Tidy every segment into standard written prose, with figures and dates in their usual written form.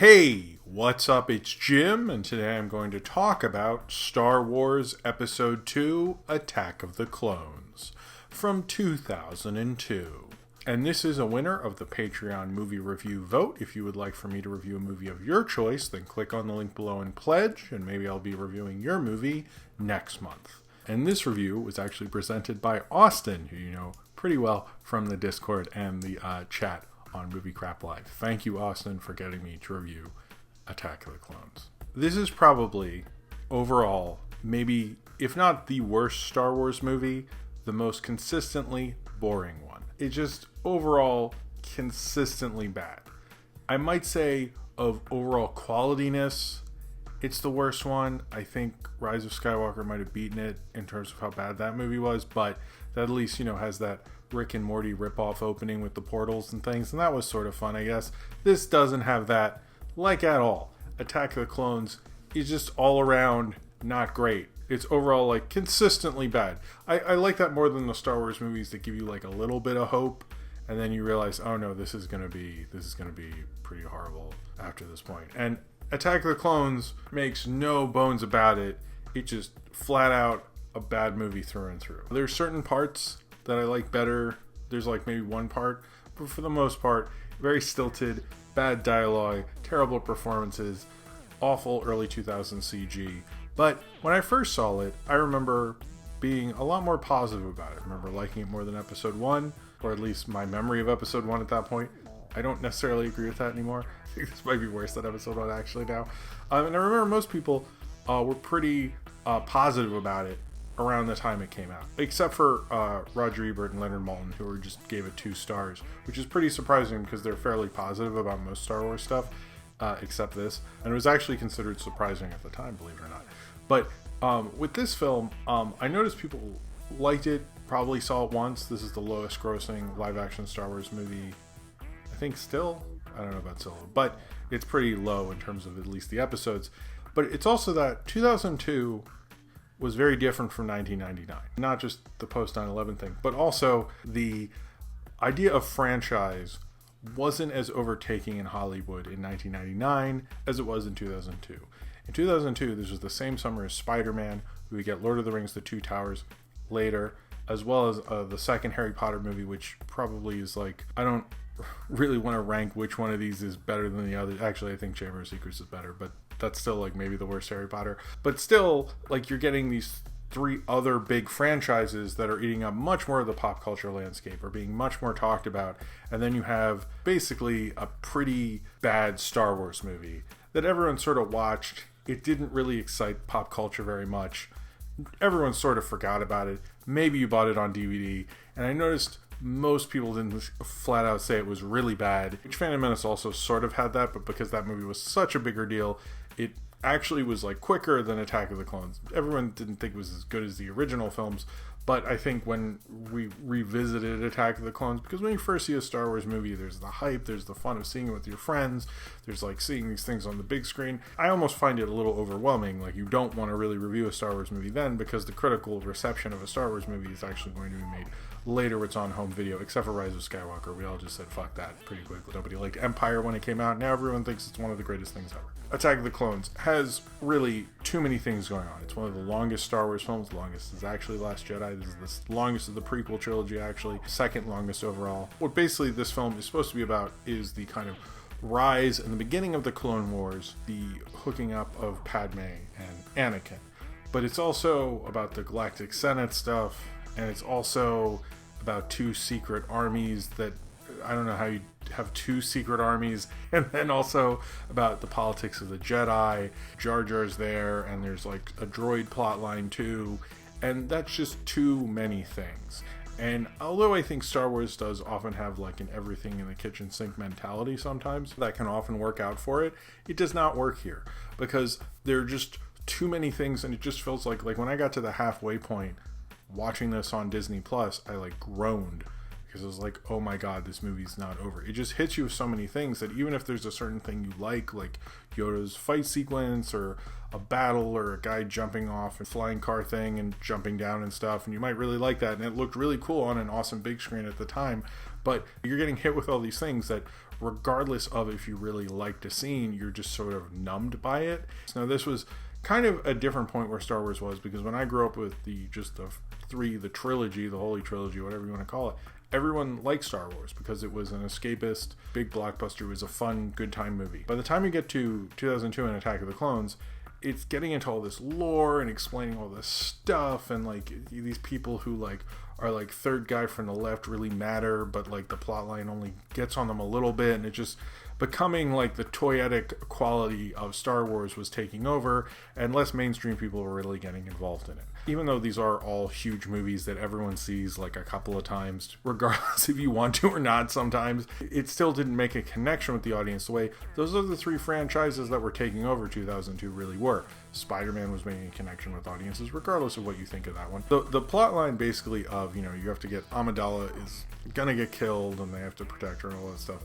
Hey, what's up? It's Jim, and today I'm going to talk about Star Wars Episode 2, Attack of the Clones, from 2002. And this is a winner of the Patreon movie review vote. If you would like for me to review a movie of your choice, then click on the link below and pledge, and maybe I'll be reviewing your movie next month. And this review was actually presented by Austin, who you know pretty well from the Discord and the chat on Movie Crap Live. Thank you, Austin, for getting me to review Attack of the Clones. This is probably, overall, maybe, if not the worst Star Wars movie, the most consistently boring one. It's just overall consistently bad. I might say of overall qualityness, it's the worst one. I think Rise of Skywalker might have beaten it in terms of how bad that movie was, but that at least, has that Rick and Morty ripoff opening with the portals and things, and that was sort of fun, I guess. This doesn't have that, like, at all. Attack of the Clones is just all around not great. It's overall, like, consistently bad. I like that more than the Star Wars movies that give you, like, a little bit of hope, and then you realize, oh no, this is gonna be pretty horrible after this point. And Attack of the Clones makes no bones about it. It's just flat out a bad movie through and through. There's certain parts that I like better. There's like maybe one part, but for the most part, very stilted, bad dialogue, terrible performances, awful early 2000s CG. But when I first saw it, I remember being a lot more positive about it. I remember liking it more than episode 1, or at least my memory of episode 1 at that point. I don't necessarily agree with that anymore. I think this might be worse than episode 1 actually now. And I remember most people were pretty positive about it around the time it came out, except for Roger Ebert and Leonard Maltin, who just gave it 2 stars, which is pretty surprising because they're fairly positive about most Star Wars stuff, except this, and it was actually considered surprising at the time, believe it or not. But with this film, I noticed people liked it, probably saw it once. This is the lowest grossing live action Star Wars movie, I think still. I don't know about Solo, but it's pretty low in terms of at least the episodes. But it's also that 2002 was very different from 1999. Not just the post 9/11 thing, but also the idea of franchise wasn't as overtaking in Hollywood in 1999 as it was in 2002. In 2002, this was the same summer as Spider-Man. We get Lord of the Rings: The Two Towers later, as well as the second Harry Potter movie, which probably is like, I don't really want to rank which one of these is better than the other. Actually, I think Chamber of Secrets is better, but that's still like maybe the worst Harry Potter. But still, like, you're getting these 3 other big franchises that are eating up much more of the pop culture landscape, or being much more talked about. And then you have basically a pretty bad Star Wars movie that everyone sort of watched. It didn't really excite pop culture very much. Everyone sort of forgot about it. Maybe you bought it on DVD. And I noticed most people didn't flat out say it was really bad. Phantom Menace also sort of had that, but because that movie was such a bigger deal, it actually was like quicker than Attack of the Clones. Everyone didn't think it was as good as the original films, but I think when we revisited Attack of the Clones, because when you first see a Star Wars movie, there's the hype, there's the fun of seeing it with your friends, there's like seeing these things on the big screen. I almost find it a little overwhelming. Like, you don't want to really review a Star Wars movie then, because the critical reception of a Star Wars movie is actually going to be made later. It's on home video, except for Rise of Skywalker. We all just said fuck that pretty quickly. Nobody liked Empire when it came out. Now everyone thinks it's one of the greatest things ever. Attack of the Clones has really too many things going on. It's one of the longest Star Wars films. The longest is actually Last Jedi. This is the longest of the prequel trilogy, actually. Second longest overall. What basically this film is supposed to be about is the kind of rise and the beginning of the Clone Wars, the hooking up of Padme and Anakin. But it's also about the Galactic Senate stuff, and it's also about 2 secret armies that, I don't know how you have 2 secret armies, and then also about the politics of the Jedi. Jar Jar's there, and there's like a droid plotline too, and that's just too many things. And although I think Star Wars does often have like an everything in the kitchen sink mentality sometimes, that can often work out for it, it does not work here, because there are just too many things, and it just feels like when I got to the halfway point watching this on Disney Plus, I like groaned, because it was like, oh my god, this movie's not over. It just hits you with so many things that even if there's a certain thing you like Yoda's fight sequence, or a battle, or a guy jumping off a flying car thing and jumping down and stuff, and you might really like that, and it looked really cool on an awesome big screen at the time, but you're getting hit with all these things that regardless of if you really liked a scene, you're just sort of numbed by it. Now, this was kind of a different point where Star Wars was, because when I grew up with the trilogy, the Holy Trilogy, whatever you want to call it, everyone liked Star Wars because it was an escapist, big blockbuster. It was a fun, good time movie. By the time you get to 2002 and Attack of the Clones, it's getting into all this lore and explaining all this stuff, and like these people who like are like third guy from the left really matter, but like the plot line only gets on them a little bit, and it just becoming like the toyetic quality of Star Wars was taking over, and less mainstream people were really getting involved in it. Even though these are all huge movies that everyone sees like a couple of times, regardless if you want to or not sometimes, it still didn't make a connection with the audience the way those other three franchises that were taking over 2002 really were. Spider-Man was making a connection with audiences, regardless of what you think of that one. The plot line basically of, you have to get Amidala is gonna get killed and they have to protect her and all that stuff.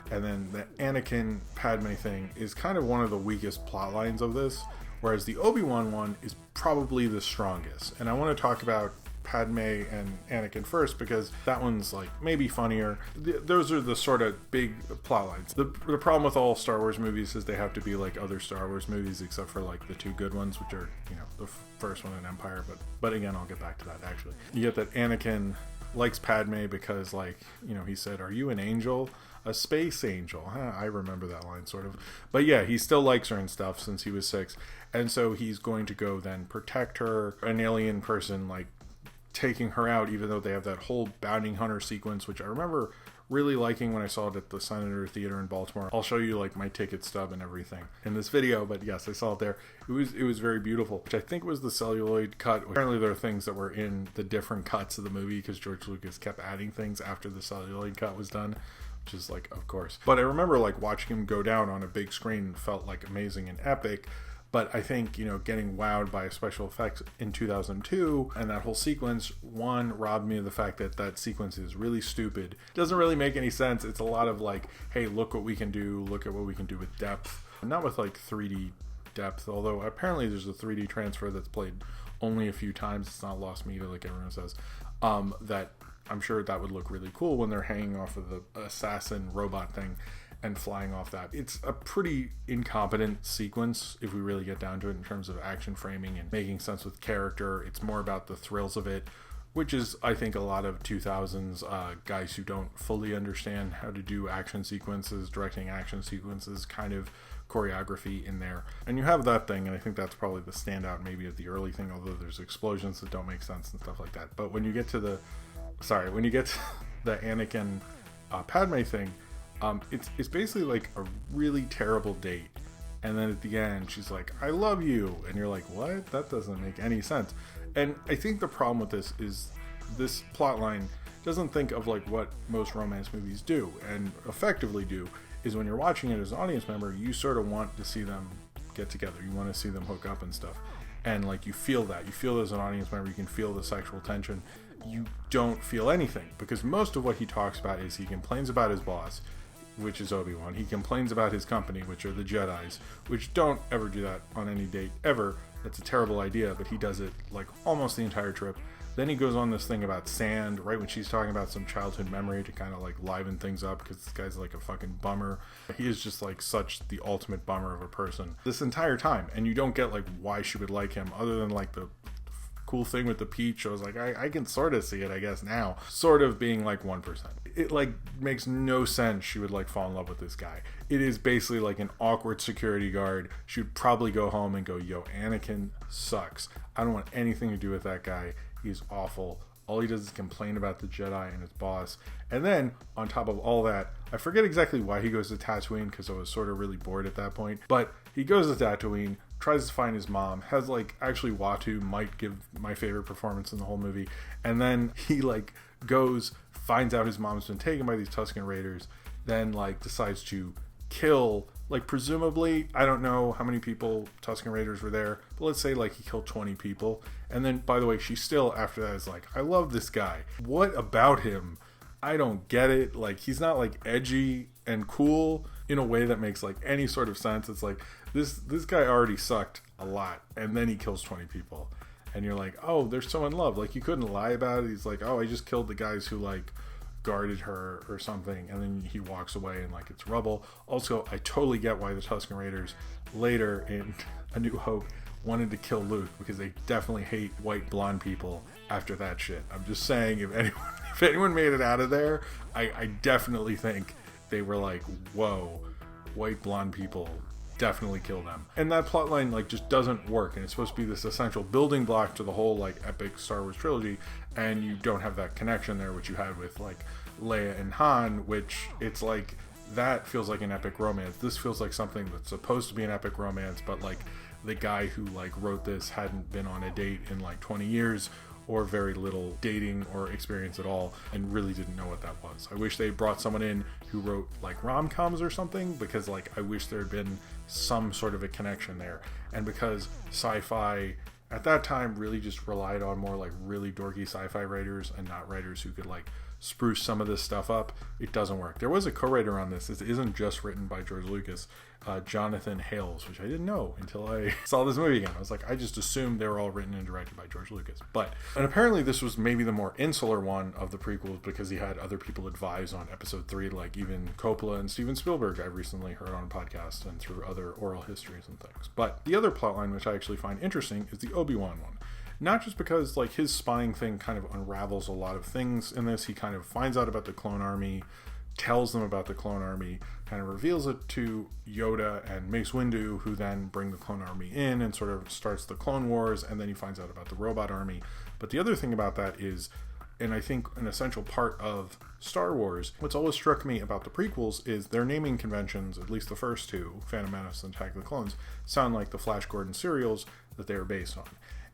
And then the Anakin Padme thing is kind of one of the weakest plot lines of this, whereas the Obi-Wan one is probably the strongest. And I want to talk about Padme and Anakin first, because that one's like maybe funnier. Those are the sort of big plot lines. The problem with all Star Wars movies is they have to be like other Star Wars movies, except for like the two good ones, which are, the first one and Empire. But again, I'll get back to that actually. You get that Anakin likes Padme because, like, he said, "Are you an angel? A space angel?" I remember that line sort of. But yeah, he still likes her and stuff since he was 6. And so he's going to go then protect her. An alien person, like, taking her out, even though they have that whole bounty hunter sequence, which I remember really liking when I saw it at the Senator Theater in Baltimore. I'll show you like my ticket stub and everything in this video, but yes, I saw it there. It was very beautiful, which I think was the celluloid cut. Apparently there are things that were in the different cuts of the movie because George Lucas kept adding things after the celluloid cut was done, which is like, of course. But I remember like watching him go down on a big screen felt like amazing and epic. But I think, getting wowed by special effects in 2002 and that whole sequence, one, robbed me of the fact that that sequence is really stupid. It doesn't really make any sense. It's a lot of like, hey, look what we can do. Look at what we can do with depth. Not with like 3D depth, although apparently there's a 3D transfer that's played only a few times. It's not lost media like everyone says. That I'm sure that would look really cool when they're hanging off of the assassin robot thing and flying off that. It's a pretty incompetent sequence if we really get down to it in terms of action framing and making sense with character. It's more about the thrills of it, which is, I think, a lot of 2000s guys who don't fully understand how to do action sequences, directing action sequences, kind of choreography in there. And you have that thing, and I think that's probably the standout maybe of the early thing, although there's explosions that don't make sense and stuff like that. But when you get to the Anakin Padme thing, it's basically like a really terrible date, and then at the end she's like, "I love you," and you're like, what? That doesn't make any sense. And I think the problem with this is this plot line doesn't think of like what most romance movies do and effectively do, is when you're watching it as an audience member, you sort of want to see them get together, you want to see them hook up and stuff, and like you feel as an audience member, you can feel the sexual tension. You don't feel anything, because most of what he talks about is he complains about his boss, which is Obi-Wan. He complains about his company, which are the Jedis, which don't ever do that on any date ever. That's a terrible idea, but he does it like almost the entire trip. Then he goes on this thing about sand, right when she's talking about some childhood memory to kind of like liven things up, because this guy's like a fucking bummer. He is just like such the ultimate bummer of a person this entire time, and you don't get like why she would like him other than like the cool thing with the peach. I was like, I can sort of see it, I guess, now. Sort of being like 1%. It like makes no sense she would like fall in love with this guy. It is basically like an awkward security guard. She would probably go home and go, yo, Anakin sucks. I don't want anything to do with that guy. He's awful. All he does is complain about the Jedi and his boss. And then, on top of all that, I forget exactly why he goes to Tatooine, because I was sort of really bored at that point. But he goes to Tatooine, tries to find his mom, has like, actually Watu might give my favorite performance in the whole movie. And then he like goes, finds out his mom's been taken by these Tusken Raiders, then like decides to kill, like presumably, I don't know how many people Tusken Raiders were there, but let's say like he killed 20 people. And then, by the way, she still after that is like, I love this guy. What about him? I don't get it. Like, he's not like edgy and cool in a way that makes like any sort of sense. It's like this guy already sucked a lot, and then he kills 20 people, and you're like, oh, they're so in love. Like, you couldn't lie about it. He's like, oh, I just killed the guys who like guarded her or something, and then he walks away and like it's rubble. Also, I totally get why the Tusken Raiders later in A New Hope wanted to kill Luke, because they definitely hate white blonde people after that shit. I'm just saying, if anyone made it out of there, I definitely think they were like, whoa, white blonde people, definitely kill them. And that plotline like just doesn't work, and it's supposed to be this essential building block to the whole like epic Star Wars trilogy, and you don't have that connection there, which you had with like Leia and Han, which it's like that feels like an epic romance. This feels like something that's supposed to be an epic romance, but like the guy who like wrote this hadn't been on a date in like 20 years, or very little dating or experience at all, and really didn't know what that was. I wish they brought someone in who wrote like rom-coms or something, because like I wish there had been some sort of a connection there. And because sci-fi at that time really just relied on more like really dorky sci-fi writers and not writers who could like spruce some of this stuff up, it doesn't work. There was a co-writer on this. This isn't just written by George Lucas. Jonathan Hales, which I didn't know until I saw this movie again. I was like, I just assumed they were all written and directed by George Lucas. And apparently this was maybe the more insular one of the prequels, because he had other people advise on episode 3, like even Coppola and Steven Spielberg, I've recently heard on a podcast and through other oral histories and things. But the other plotline, which I actually find interesting, is the Obi-Wan one. Not just because like his spying thing kind of unravels a lot of things in this. He kind of finds out about the clone army, tells them about the clone army, kind of reveals it to Yoda and Mace Windu, who then bring the clone army in and sort of starts the Clone Wars, and then he finds out about the robot army. But the other thing about that is, and I think an essential part of Star Wars, what's always struck me about the prequels is their naming conventions, at least the first two, Phantom Menace and Attack of the Clones, sound like the Flash Gordon serials that they are based on.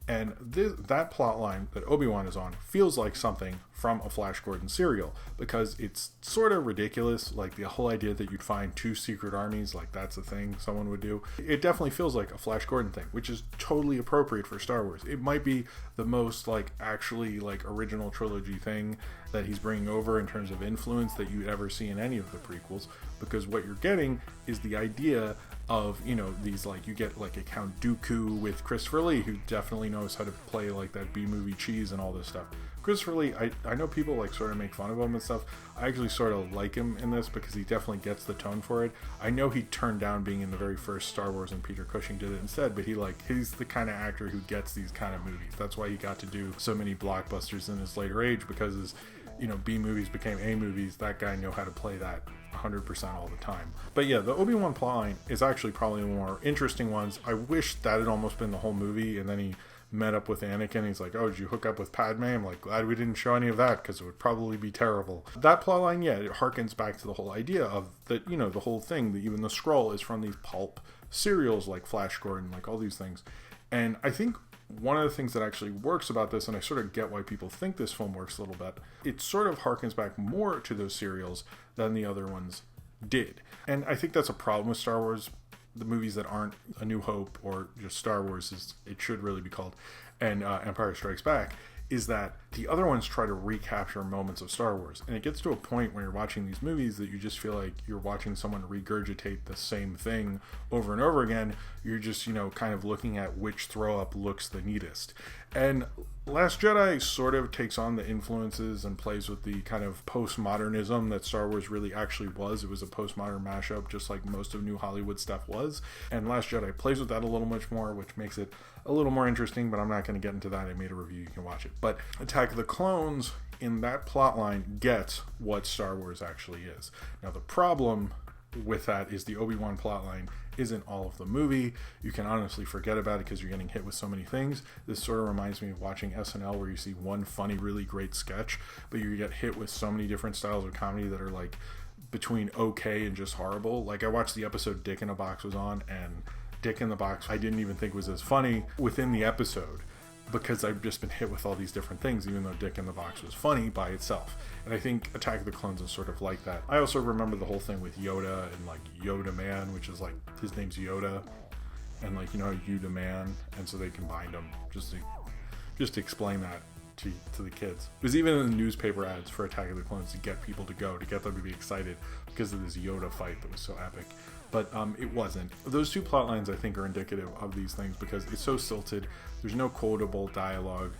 And that plot line that Obi-Wan is on feels like something from a Flash Gordon serial, because it's sort of ridiculous, like the whole idea that you'd find 2 secret armies, like that's a thing someone would do. It definitely feels like a Flash Gordon thing, which is totally appropriate for Star Wars. It might be the most like actually like original trilogy thing that he's bringing over in terms of influence that you'd ever see in any of the prequels, because what you're getting is the idea of, you know, these like, you get like a Count Dooku with Christopher Lee, who definitely knows how to play like that B-movie cheese and all this stuff. Christopher Lee, I know people like sort of make fun of him and stuff. I actually sort of like him in this because he definitely gets the tone for it. I know he turned down being in the very first Star Wars and Peter Cushing did it instead, but he's the kind of actor who gets these kind of movies. That's why he got to do so many blockbusters in his later age, because his, you know, B movies became A movies. That guy knew how to play that 100% all the time. But yeah, the Obi-Wan plotline is actually probably one of the more interesting ones. I wish that had almost been the whole movie, and then he met up with Anakin. He's like, oh, did you hook up with Padme? I'm like, glad we didn't show any of that, because it would probably be terrible. That plotline, yeah, it harkens back to the whole idea of that, you know, the whole thing, that even the scroll is from these pulp serials like Flash Gordon, like all these things. And I think one of the things that actually works about this, and I sort of get why people think this film works a little bit, it sort of harkens back more to those serials than the other ones did. And I think that's a problem with Star Wars. The movies that aren't A New Hope or just Star Wars, as it should really be called, and Empire Strikes Back, is that the other ones try to recapture moments of Star Wars. And it gets to a point when you're watching these movies that you just feel like you're watching someone regurgitate the same thing over and over again. You're just, you know, kind of looking at which throw up looks the neatest. And Last Jedi sort of takes on the influences and plays with the kind of postmodernism that Star Wars really actually was. It was a postmodern mashup, just like most of New Hollywood stuff was. And Last Jedi plays with that a little much more, which makes it a little more interesting, but I'm not going to get into that. I made a review, you can watch it. But Attack of the Clones, in that plotline, gets what Star Wars actually is. Now, the problem with that is the Obi-Wan plotline isn't all of the movie. You can honestly forget about it because you're getting hit with so many things. This sort of reminds me of watching SNL, where you see one funny, really great sketch, but you get hit with so many different styles of comedy that are like between okay and just horrible. Like, I watched the episode Dick in a Box was on, and Dick in the Box I didn't even think was as funny within the episode, because I've just been hit with all these different things, even though Dick in the Box was funny by itself. And I think Attack of the Clones is sort of like that. I also remember the whole thing with Yoda and like Yoda Man, which is like, his name's Yoda, and like, you know, Yoda Man, and so they combined them just to explain that to the kids. It was even in the newspaper ads for Attack of the Clones to get people to go, to get them to be excited because of this Yoda fight that was so epic. But it wasn't. Those two plot lines, I think, are indicative of these things because it's so stilted. There's no quotable dialogue.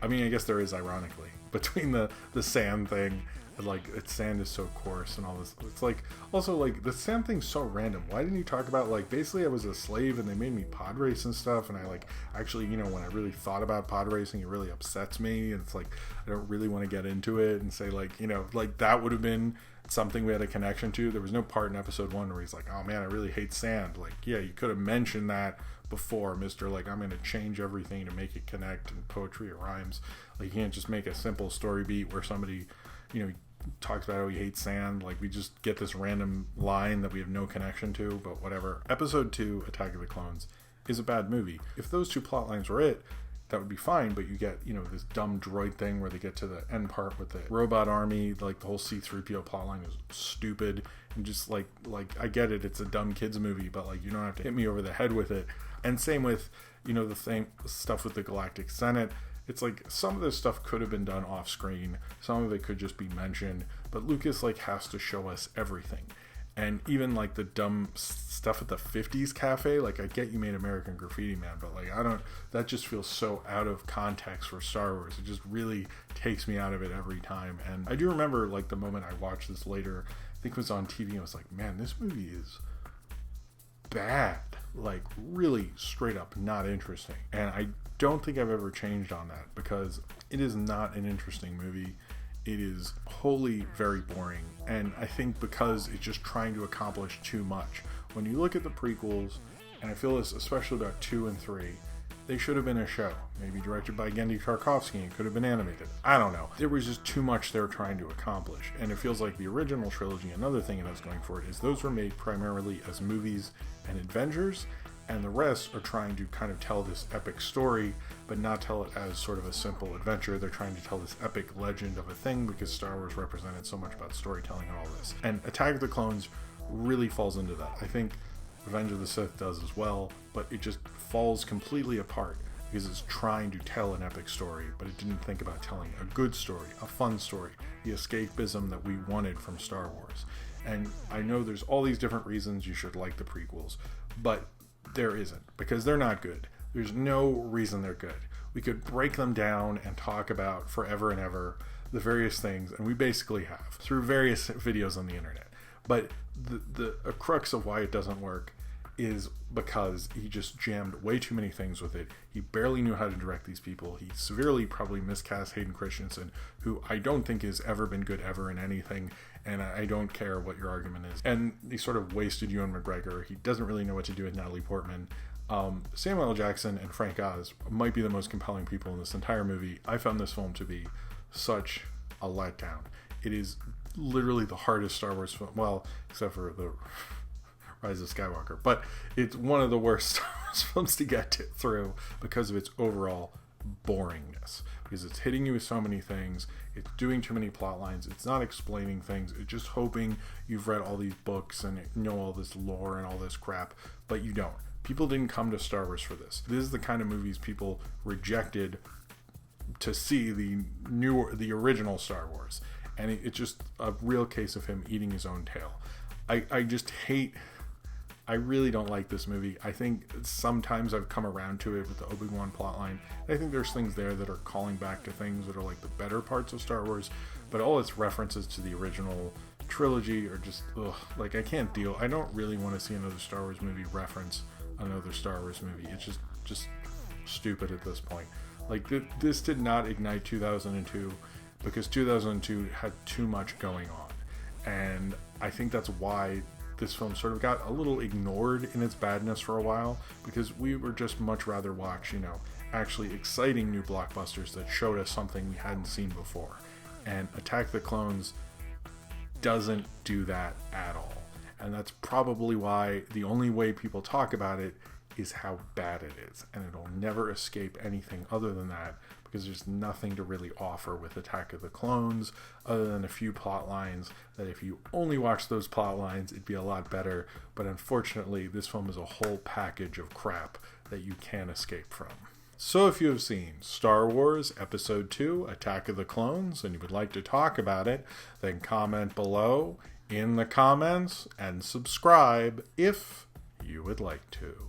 I mean, I guess there is, ironically, between the sand thing, like its sand is so coarse and all this. It's like, also like the sand thing's so random. Why didn't you talk about like basically I was a slave and they made me pod race and stuff, and I like actually, you know, when I really thought about pod racing, it really upsets me, and it's like I don't really want to get into it and say like, you know, like that would have been something we had a connection to. There was no part in episode 1 where he's like, oh man, I really hate sand. Like, yeah, you could have mentioned that before, Mr. Like, I'm going to change everything to make it connect, and poetry or rhymes. Like, you can't just make a simple story beat where somebody, you know, talks about how he hates sand. Like, we just get this random line that we have no connection to, but whatever. Episode 2, Attack of the Clones, is a bad movie. If those two plot lines were it, that would be fine, but you get, you know, this dumb droid thing where they get to the end part with the robot army. Like, the whole C-3PO plotline is stupid, and just like I get it, it's a dumb kids movie, but like, you don't have to hit me over the head with it. And same with, you know, the same stuff with the Galactic Senate. It's like some of this stuff could have been done off screen, some of it could just be mentioned, but Lucas like has to show us everything. And even like the dumb stuff at the 50s cafe, like I get you made American Graffiti Man, but like that just feels so out of context for Star Wars. It just really takes me out of it every time. And I do remember like the moment I watched this later, I think it was on TV, and I was like, man, this movie is bad. Like really straight up not interesting. And I don't think I've ever changed on that, because it is not an interesting movie. It is wholly very boring, and I think because it's just trying to accomplish too much. When you look at the prequels, and I feel this especially about 2 and 3, they should have been a show, maybe directed by Genndy Tartakovsky, and could have been animated. I don't know. There was just too much they were trying to accomplish, and it feels like the original trilogy, another thing that I was going for it, is those were made primarily as movies and adventures, and the rest are trying to kind of tell this epic story, but not tell it as sort of a simple adventure. They're trying to tell this epic legend of a thing, because Star Wars represented so much about storytelling and all this. And Attack of the Clones really falls into that. I think Revenge of the Sith does as well, but it just falls completely apart because it's trying to tell an epic story, but it didn't think about telling a good story, a fun story, the escapism that we wanted from Star Wars. And I know there's all these different reasons you should like the prequels, but there isn't, because they're not good. There's no reason they're good. We could break them down and talk about forever and ever the various things, and we basically have through various videos on the internet. But the crux of why it doesn't work is because he just jammed way too many things with it. He barely knew how to direct these people. He severely probably miscast Hayden Christensen, who I don't think has ever been good ever in anything, and I don't care what your argument is. And he sort of wasted Ewan McGregor. He doesn't really know what to do with Natalie Portman. Samuel L. Jackson and Frank Oz might be the most compelling people in this entire movie. I found this film to be such a letdown. It is literally the hardest Star Wars film, well, except for the Rise of Skywalker, but it's one of the worst Star Wars films to get through because of its overall boringness, because it's hitting you with so many things, it's doing too many plot lines, it's not explaining things, it's just hoping you've read all these books and know all this lore and all this crap, but you don't. People didn't come to Star Wars for this. This is the kind of movies people rejected to see the original Star Wars, and it's just a real case of him eating his own tail. I really don't like this movie. I think sometimes I've come around to it with the Obi-Wan plotline. I think there's things there that are calling back to things that are like the better parts of Star Wars, but all its references to the original trilogy are just, like I can't deal. I don't really want to see another Star Wars movie reference another Star Wars movie. It's just stupid at this point. Like this did not ignite 2002 because 2002 had too much going on, and I think that's why this film sort of got a little ignored in its badness for a while, because we were just much rather watch, actually exciting new blockbusters that showed us something we hadn't seen before. And Attack the Clones doesn't do that at all. And that's probably why the only way people talk about it is how bad it is. And it'll never escape anything other than that, because there's nothing to really offer with Attack of the Clones other than a few plot lines that if you only watch those plot lines, it'd be a lot better. But unfortunately, this film is a whole package of crap that you can't escape from. So if you have seen Star Wars Episode 2, Attack of the Clones, and you would like to talk about it, then comment below in the comments and subscribe if you would like to.